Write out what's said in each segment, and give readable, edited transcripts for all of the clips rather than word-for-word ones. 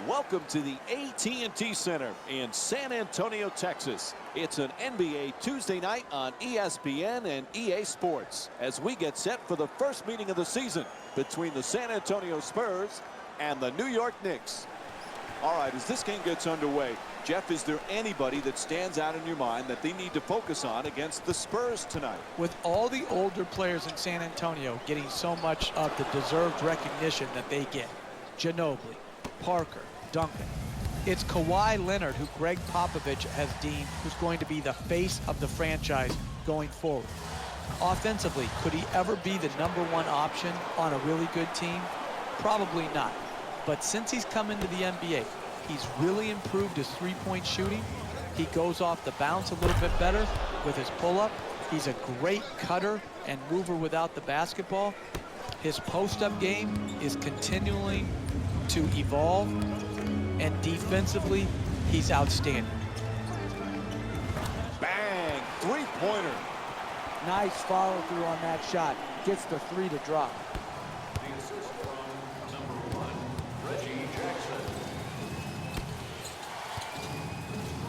Welcome to the AT&T Center in San Antonio, Texas. It's an NBA Tuesday night on ESPN and EA Sports as we get set for the first meeting of the season between the San Antonio Spurs and the New York Knicks. All right, as this game gets underway, Jeff, is there anybody that stands out in your mind that they need to focus on against the Spurs tonight? With all the older players in San Antonio getting so much of the deserved recognition that they get, Ginobili, Parker, Duncan, it's Kawhi Leonard, who Greg Popovich has deemed who's going to be the face of the franchise going forward. Offensively, could he ever be the #1 option on a really good team? Probably not. But since he's come into the NBA, he's really improved his three-point shooting. He goes off the bounce a little bit better with his pull-up. He's a great cutter and mover without the basketball. His post-up game is continuing to evolve, and defensively, he's outstanding. Bang! Three-pointer. Nice follow-through on that shot. Gets the three to drop.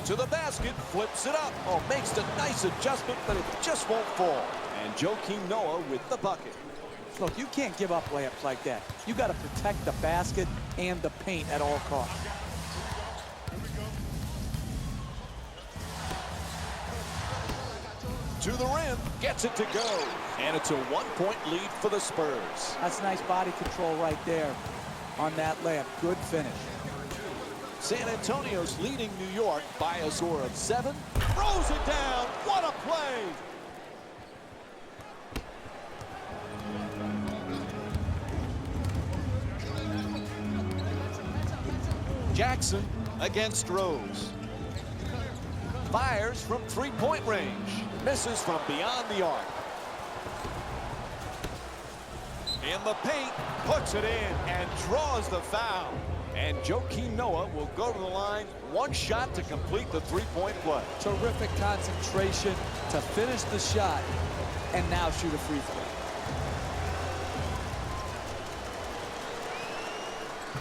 To the basket, flips it up. Oh, makes a nice adjustment, but it just won't fall. And Joakim Noah with the bucket. Look, you can't give up layups like that. You got to protect the basket and the paint at all costs. To the rim, gets it to go. And it's a one-point lead for the Spurs. That's nice body control right there on that layup. Good finish. San Antonio's leading New York by a score of 7. Throws it down. What a play! Jackson against Rose. Fires from three-point range. Misses from beyond the arc. In the paint, puts it in and draws the foul. And Joakim Noah will go to the line. One shot to complete the three-point play. Terrific concentration to finish the shot and now shoot a free throw.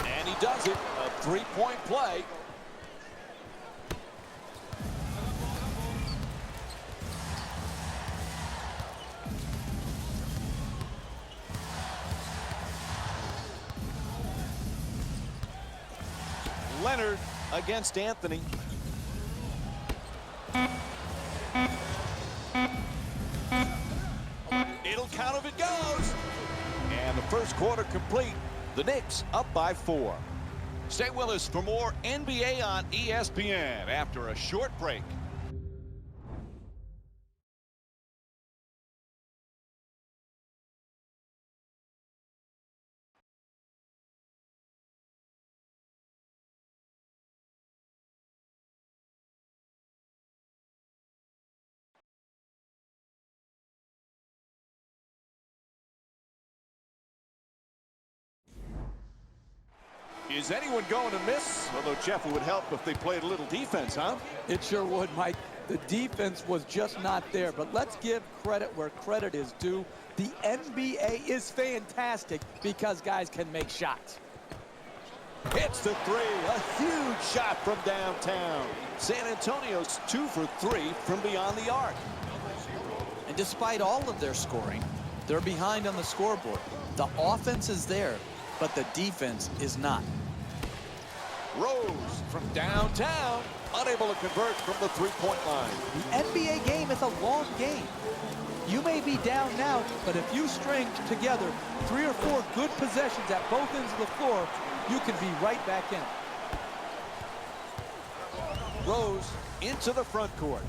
And he does it. A three-point play. Leonard against Anthony. It'll count if it goes. And the first quarter complete. The Knicks up by 4. Stay with us for more NBA on ESPN after a short break. Is anyone going to miss? Although, Jeff, it would help if they played a little defense, huh? It sure would, Mike. The defense was just not there, but let's give credit where credit is due. The NBA is fantastic because guys can make shots. Hits the three. A huge shot from downtown. San Antonio's 2 for 3 from beyond the arc. And despite all of their scoring, they're behind on the scoreboard. The offense is there, but the defense is not. Rose from downtown, unable to convert from the three-point line. The NBA game is a long game. You may be down now, but if you string together 3 or 4 good possessions at both ends of the floor, you can be right back in. Rose into the front court.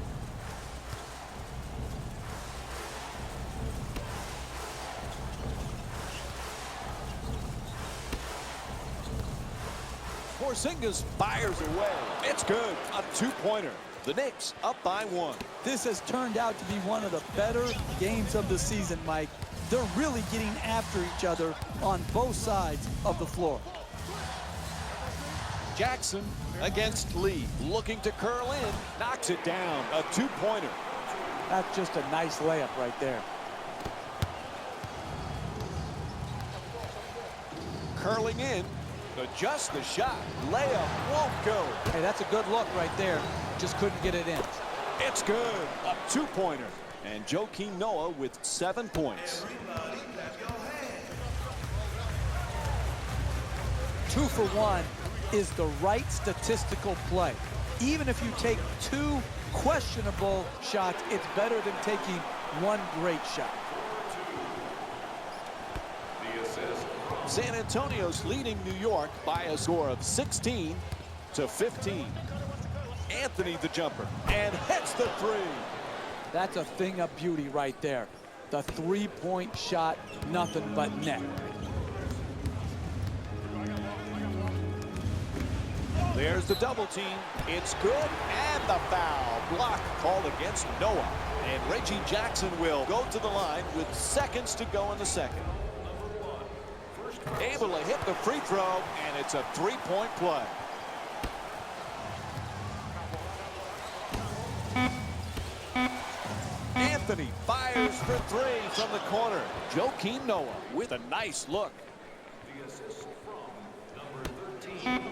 Porzingis fires away. It's good. A two-pointer. The Knicks up by 1. This has turned out to be one of the better games of the season, Mike. They're really getting after each other on both sides of the floor. Jackson against Lee. Looking to curl in. Knocks it down. A two-pointer. That's just a nice layup right there. Curling in. Adjusts the shot. Layup won't go. Hey, that's a good look right there. Just couldn't get it in. It's good. A two-pointer. And Joakim Noah with 7 points. 2 for 1 is the right statistical play. Even if you take 2 questionable shots, it's better than taking 1 great shot. San Antonio's leading New York by a score of 16-15. Anthony the jumper and hits the three. That's a thing of beauty right there. The three-point shot, nothing but net. There's the double team. It's good, and the foul. Block called against Noah. And Reggie Jackson will go to the line with seconds to go in the second. Able to hit the free throw, and it's a three-point play. Anthony fires for 3 from the corner. Joakim Noah with a nice look.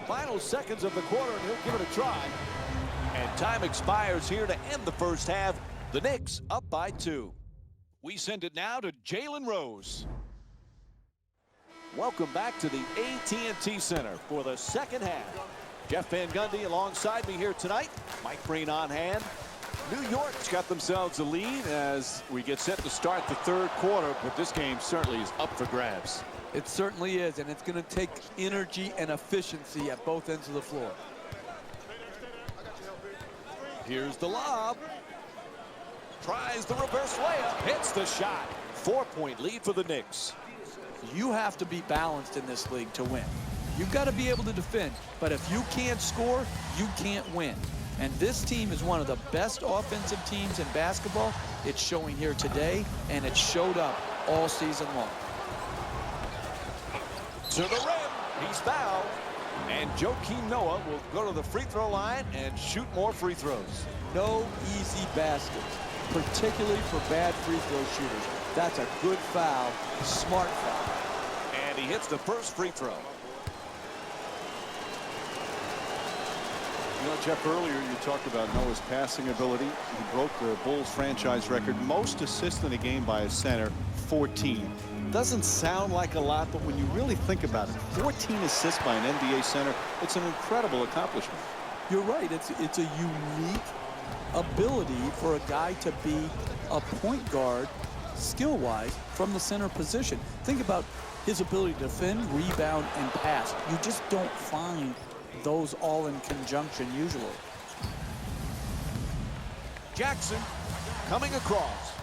Final seconds of the quarter, and he'll give it a try. And time expires here to end the first half. The Knicks up by 2. We send it now to Jalen Rose. Welcome back to the AT&T Center for the second half. Jeff Van Gundy alongside me here tonight. Mike Breen on hand. New York's got themselves a lead as we get set to start the third quarter, but this game certainly is up for grabs. It certainly is, and it's going to take energy and efficiency at both ends of the floor. Here's the lob. Tries the reverse layup. Hits the shot. 4-point lead for the Knicks. You have to be balanced in this league to win. You've got to be able to defend, but if you can't score, you can't win. And this team is one of the best offensive teams in basketball. It's showing here today, and it showed up all season long. To the rim. He's fouled. And Joakim Noah will go to the free throw line and shoot more free throws. No easy baskets, particularly for bad free throw shooters. That's a good foul, smart foul. And he hits the first free throw. You know, Jeff, earlier you talked about Noah's passing ability. He broke the Bulls franchise record. Most assists in a game by a center, 14. Doesn't sound like a lot, but when you really think about it, 14 assists by an NBA center, it's an incredible accomplishment. You're right. It's a unique ability for a guy to be a point guard skill-wise from the center position. Think about his ability to defend, rebound, and pass. You just don't find those all in conjunction usually. Jackson coming across.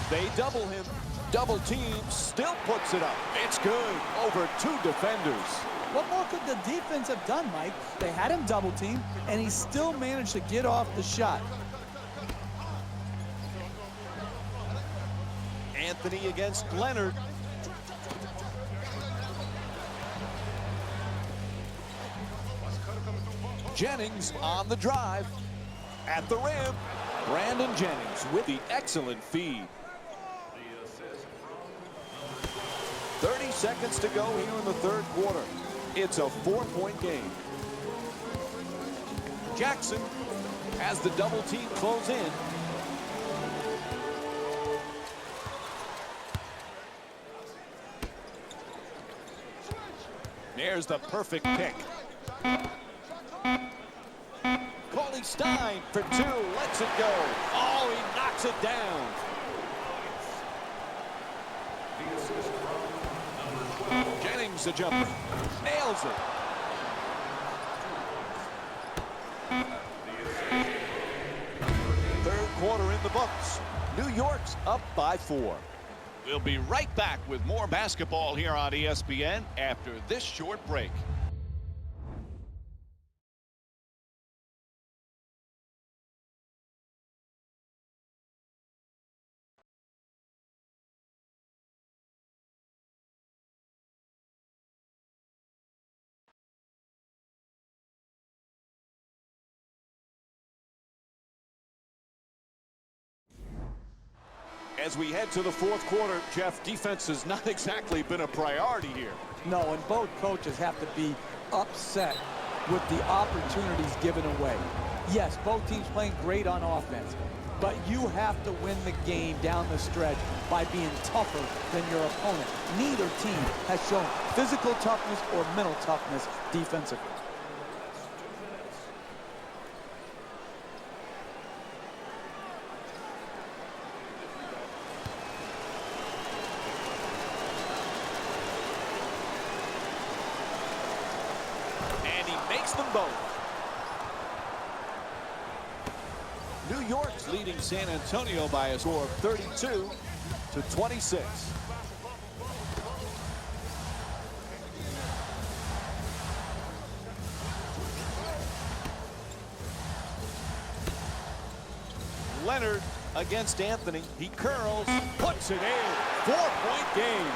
They double him. Double team, still puts it up. It's good. Over 2 defenders. What more could the defense have done, Mike? They had him double teamed, and he still managed to get off the shot. Anthony against Leonard. Jennings on the drive. At the rim, Brandon Jennings with the excellent feed. 30 seconds to go here in the third quarter. It's a 4-point game. Jackson has the double team close in. There's the perfect pick. Cauley Stein for 2, lets it go. Oh, he knocks it down. Jennings, the jumper, nails it. Third quarter in the books. New York's up by 4. We'll be right back with more basketball here on ESPN after this short break. As we head to the fourth quarter, Jeff, defense has not exactly been a priority here. No, and both coaches have to be upset with the opportunities given away. Yes, both teams playing great on offense, but you have to win the game down the stretch by being tougher than your opponent. Neither team has shown physical toughness or mental toughness defensively. And he makes them both. New York's leading San Antonio by a score of 32-26. Leonard against Anthony. He curls, puts it in. 4-point game.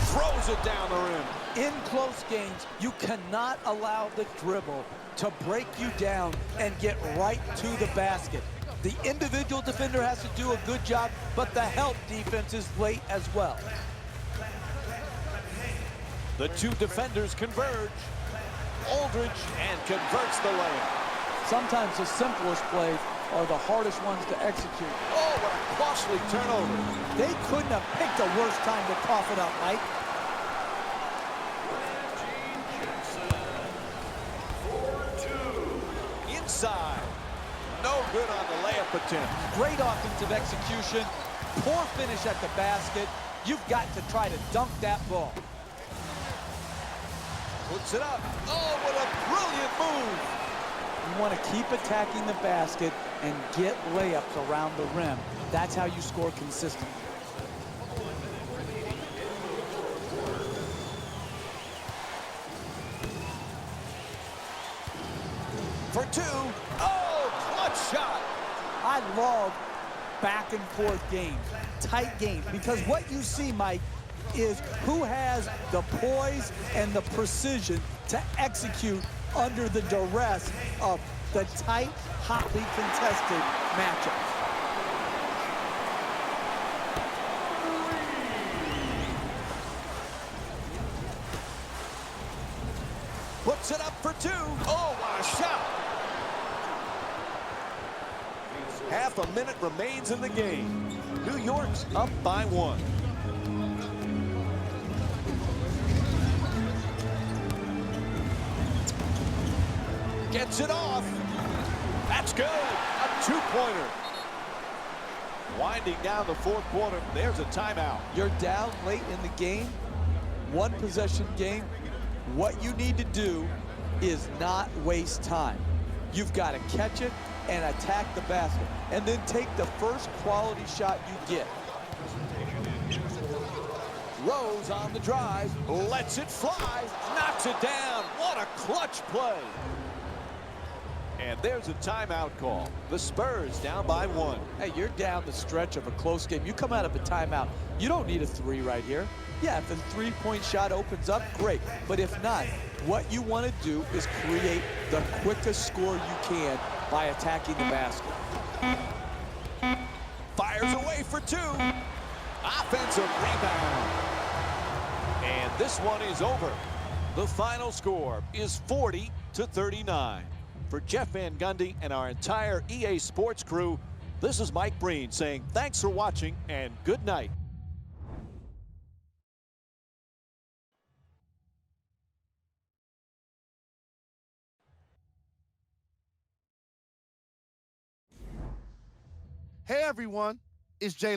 Throws it down the rim. In close games, you cannot allow the dribble to break you down and get right to the basket. The individual defender has to do a good job, but the help defense is late as well. The two defenders converge. Aldridge and converts the layup. Sometimes the simplest plays are the hardest ones to execute. Oh, what a costly turnover. They couldn't have picked a worse time to cough it up, Mike. Inside. No good on the layup attempt. Great offensive execution. Poor finish at the basket. You've got to try to dunk that ball. Puts it up. Oh, what a brilliant move. You want to keep attacking the basket and get layups around the rim. That's how you score consistently. For two. Oh, clutch shot. I love back and forth games, tight games, because what you see, Mike, is who has the poise and the precision to execute under the duress of the tight, hotly contested matchup. Puts it up for two. Oh, what a shot. Half a minute remains in the game. New York's up by 1. Gets it off. That's good. A two-pointer. Winding down the fourth quarter. There's a timeout. You're down late in the game, one possession game. What you need to do is not waste time. You've got to catch it and attack the basket, and then take the first quality shot you get. Rose on the drive, lets it fly, knocks it down. What a clutch play. And there's a timeout call. The Spurs down by 1. Hey, you're down the stretch of a close game. You come out of a timeout. You don't need a three right here. Yeah, if the three-point shot opens up, great. But if not, what you want to do is create the quickest score you can by attacking the basket. Fires away for two. Offensive rebound. And this one is over. The final score is 40-39. For Jeff Van Gundy and our entire EA Sports crew, this is Mike Breen saying thanks for watching and good night. Hey everyone, it's Jay